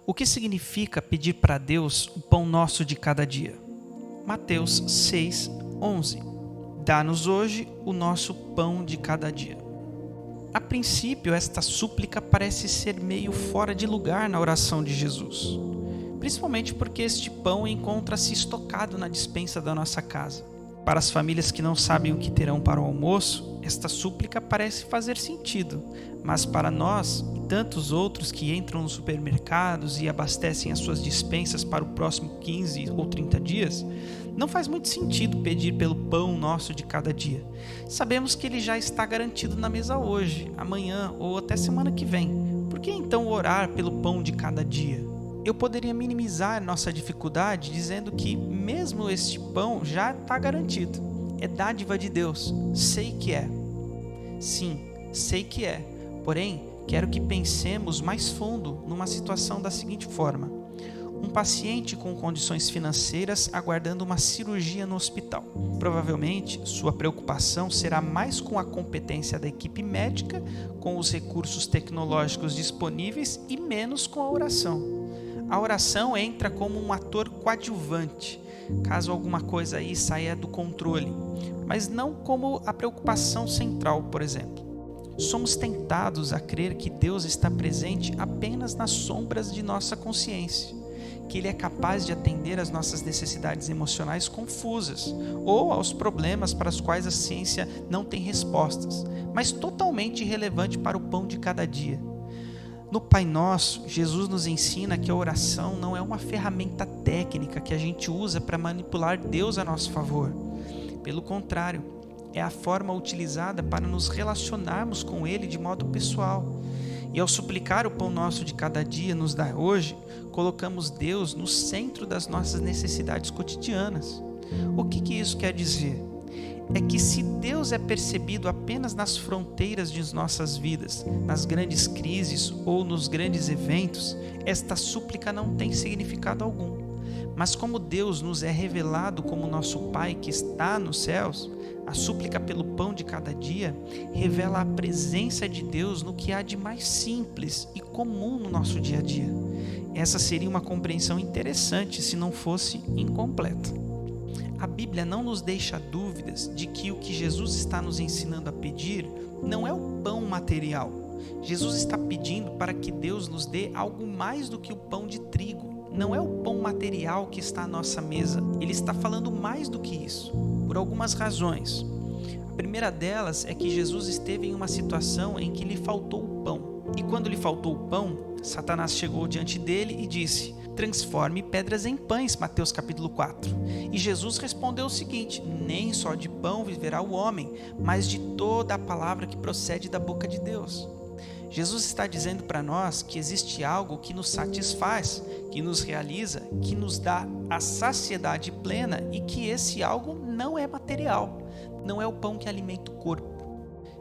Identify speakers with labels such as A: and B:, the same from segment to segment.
A: O que significa pedir para Deus o pão nosso de cada dia? Mateus 6:11. Dá-nos hoje o nosso pão de cada dia. A princípio, esta súplica parece ser meio fora de lugar na oração de Jesus, principalmente porque este pão encontra-se estocado na despensa da nossa casa. Para as famílias que não sabem o que terão para o almoço, esta súplica parece fazer sentido, mas para nós e tantos outros que entram nos supermercados e abastecem as suas despensas para o próximo 15 ou 30 dias, não faz muito sentido pedir pelo pão nosso de cada dia. Sabemos que ele já está garantido na mesa hoje, amanhã ou até semana que vem. Por que então orar pelo pão de cada dia? Eu poderia minimizar nossa dificuldade dizendo que mesmo este pão já está garantido. É dádiva de Deus. Sei que é. Sim, sei que é. Porém, quero que pensemos mais fundo numa situação da seguinte forma. Um paciente com condições financeiras aguardando uma cirurgia no hospital. Provavelmente, sua preocupação será mais com a competência da equipe médica, com os recursos tecnológicos disponíveis e menos com a oração. A oração entra como um ator coadjuvante, caso alguma coisa aí saia do controle, mas não como a preocupação central, por exemplo. Somos tentados a crer que Deus está presente apenas nas sombras de nossa consciência, que Ele é capaz de atender às nossas necessidades emocionais confusas ou aos problemas para os quais a ciência não tem respostas, mas totalmente irrelevante para o pão de cada dia. No Pai Nosso, Jesus nos ensina que a oração não é uma ferramenta técnica que a gente usa para manipular Deus a nosso favor. Pelo contrário, é a forma utilizada para nos relacionarmos com Ele de modo pessoal. E ao suplicar o pão nosso de cada dia nos dá hoje, colocamos Deus no centro das nossas necessidades cotidianas. O que isso quer dizer? É que se Deus é percebido apenas nas fronteiras de nossas vidas, nas grandes crises ou nos grandes eventos, esta súplica não tem significado algum. Mas como Deus nos é revelado como nosso Pai que está nos céus, a súplica pelo pão de cada dia revela a presença de Deus no que há de mais simples e comum no nosso dia a dia. Essa seria uma compreensão interessante se não fosse incompleta. A Bíblia não nos deixa dúvidas de que o que Jesus está nos ensinando a pedir não é o pão material. Jesus está pedindo para que Deus nos dê algo mais do que o pão de trigo. Não é o pão material que está à nossa mesa. Ele está falando mais do que isso, por algumas razões. A primeira delas é que Jesus esteve em uma situação em que lhe faltou o pão. E quando lhe faltou o pão, Satanás chegou diante dele e disse: transforme pedras em pães, Mateus capítulo 4. E Jesus respondeu o seguinte: nem só de pão viverá o homem, mas de toda a palavra que procede da boca de Deus. Jesus está dizendo para nós que existe algo que nos satisfaz, que nos realiza, que nos dá a saciedade plena e que esse algo não é material, não é o pão que alimenta o corpo.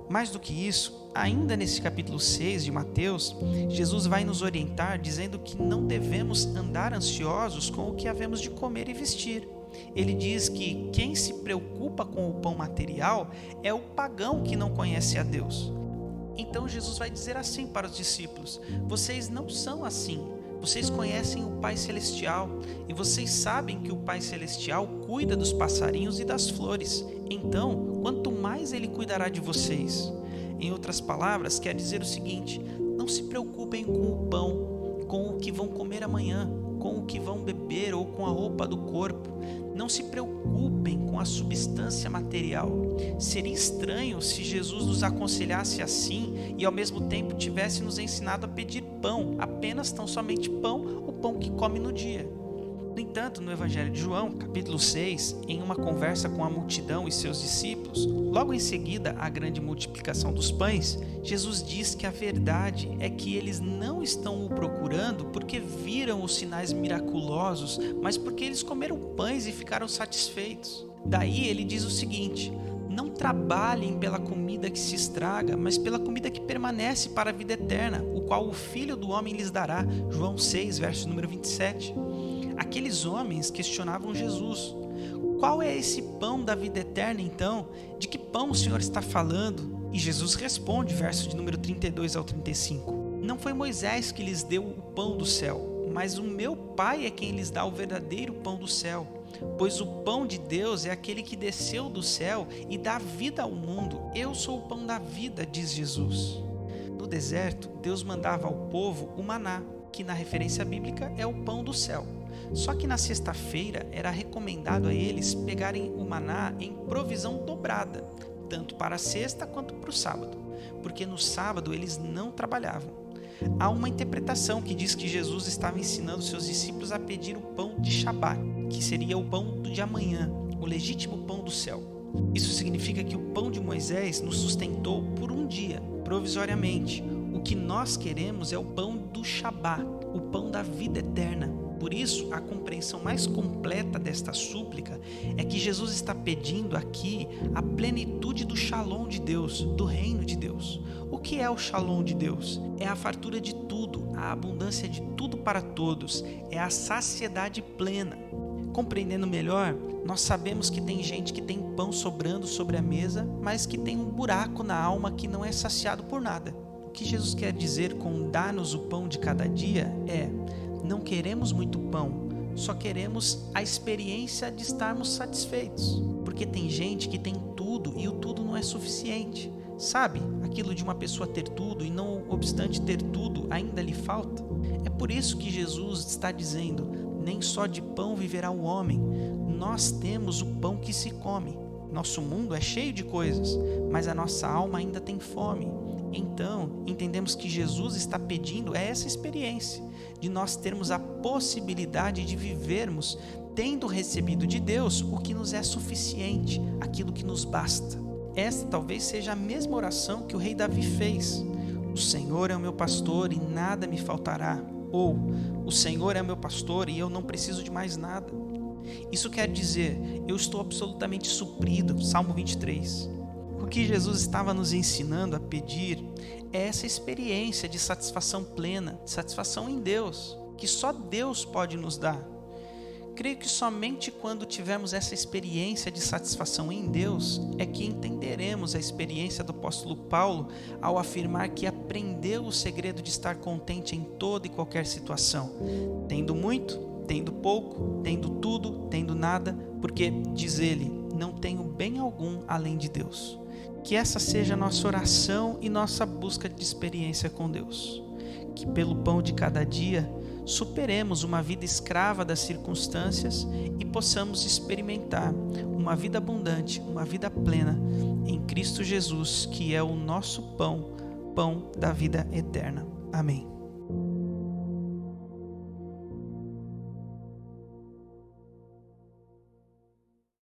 A: Mais do que isso, ainda nesse capítulo 6 de Mateus, Jesus vai nos orientar dizendo que não devemos andar ansiosos com o que havemos de comer e vestir. Ele diz que quem se preocupa com o pão material é o pagão que não conhece a Deus. Então Jesus vai dizer assim para os discípulos: vocês não são assim. Vocês conhecem o Pai Celestial e vocês sabem que o Pai Celestial cuida dos passarinhos e das flores. Então, quanto mais Ele cuidará de vocês. Em outras palavras, quer dizer o seguinte: não se preocupem com o pão, com o que vão comer amanhã, com o que vão beber ou com a roupa do corpo. Não se preocupem com a substância material. Seria estranho se Jesus nos aconselhasse assim e ao mesmo tempo tivesse nos ensinado a pedir pão, apenas tão somente pão, o pão que come no dia. No entanto, no Evangelho de João, capítulo 6, em uma conversa com a multidão e seus discípulos, logo em seguida à grande multiplicação dos pães, Jesus diz que a verdade é que eles não estão o procurando porque viram os sinais miraculosos, mas porque eles comeram pães e ficaram satisfeitos. Daí ele diz o seguinte: não trabalhem pela comida que se estraga, mas pela comida que permanece para a vida eterna, o qual o Filho do Homem lhes dará. João 6, verso número 27. Aqueles homens questionavam Jesus: qual é esse pão da vida eterna então? De que pão o Senhor está falando? E Jesus responde, verso de número 32 ao 35. Não foi Moisés que lhes deu o pão do céu, mas o meu Pai é quem lhes dá o verdadeiro pão do céu. Pois o pão de Deus é aquele que desceu do céu e dá vida ao mundo. Eu sou o pão da vida, diz Jesus. No deserto, Deus mandava ao povo o maná, que na referência bíblica é o pão do céu. Só que na sexta-feira era recomendado a eles pegarem o maná em provisão dobrada, tanto para a sexta quanto para o sábado, porque no sábado eles não trabalhavam. Há uma interpretação que diz que Jesus estava ensinando seus discípulos a pedir o pão de Shabat, que seria o pão de amanhã, o legítimo pão do céu. Isso significa que o pão de Moisés nos sustentou por um dia, provisoriamente. O que nós queremos é o pão do Shabat, o pão da vida eterna. Por isso, a compreensão mais completa desta súplica é que Jesus está pedindo aqui a plenitude do Shalom de Deus, do reino de Deus. O que é o Shalom de Deus? É a fartura de tudo, a abundância de tudo para todos, é a saciedade plena. Compreendendo melhor, nós sabemos que tem gente que tem pão sobrando sobre a mesa, mas que tem um buraco na alma que não é saciado por nada. O que Jesus quer dizer com dá-nos o pão de cada dia é: não queremos muito pão, só queremos a experiência de estarmos satisfeitos. Porque tem gente que tem tudo e o tudo não é suficiente. Sabe, aquilo de uma pessoa ter tudo e não obstante ter tudo ainda lhe falta? É por isso que Jesus está dizendo: nem só de pão viverá o homem, nós temos o pão que se come. Nosso mundo é cheio de coisas, mas a nossa alma ainda tem fome. Então, entendemos que Jesus está pedindo essa experiência, de nós termos a possibilidade de vivermos tendo recebido de Deus o que nos é suficiente, aquilo que nos basta. Esta talvez seja a mesma oração que o rei Davi fez. O Senhor é o meu pastor e nada me faltará. Ou, o Senhor é o meu pastor e eu não preciso de mais nada. Isso quer dizer, eu estou absolutamente suprido. Salmo 23. O que Jesus estava nos ensinando a pedir é essa experiência de satisfação plena, de satisfação em Deus, que só Deus pode nos dar. Creio que somente quando tivermos essa experiência de satisfação em Deus é que entenderemos a experiência do apóstolo Paulo ao afirmar que aprendeu o segredo de estar contente em toda e qualquer situação, tendo muito, tendo pouco, tendo tudo, tendo nada, porque, diz ele, não tenho bem algum além de Deus. Que essa seja a nossa oração e nossa busca de experiência com Deus. Que pelo pão de cada dia superemos uma vida escrava das circunstâncias e possamos experimentar uma vida abundante, uma vida plena em Cristo Jesus, que é o nosso pão, pão da vida eterna. Amém.